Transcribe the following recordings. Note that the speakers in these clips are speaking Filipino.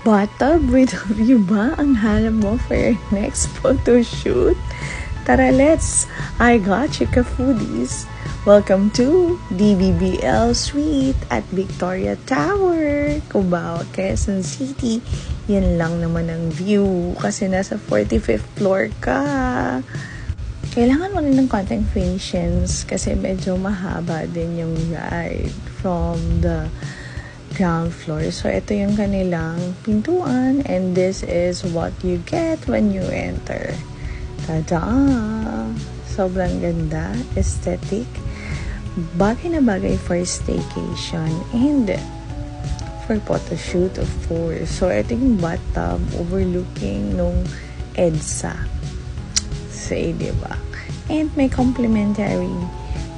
Bathtub with a view ba ang hanap mo for your next photo shoot? Tara, let's! I got you, ka-foodies! Welcome to DBBL Suite at Victoria Tower, Cubao, Quezon City. Yan lang naman ang view kasi nasa 45th floor ka. Kailangan mo rin ng konting patience kasi medyo mahaba din yung ride from the ground floor. So, ito yung kanilang pintuan and this is what you get when you enter. Tada! Sobrang ganda, aesthetic. Bagay na bagay for staycation and for photoshoot, of course. So, ito yung bathtub overlooking nung EDSA. Say, diba? And may complimentary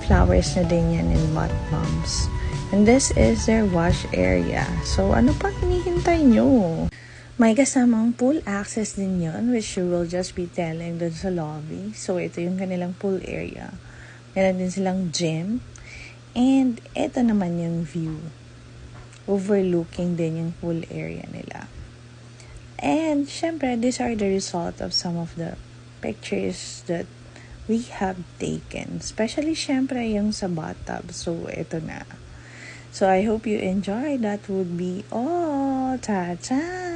flowers na din yan and bath bombs. And this is their wash area. So, ano pa hinihintay nyo? May kasamang pool access din yon, which you will just be telling dun sa lobby. So, ito yung kanilang pool area. Meron din silang gym. And ito naman yung view. Overlooking din yung pool area nila. And, syempre, these are the result of some of the pictures that we have taken. Especially, syempre, yung sa bathtub. So, ito na. So, I hope you enjoy. That would be all. Ta-ta!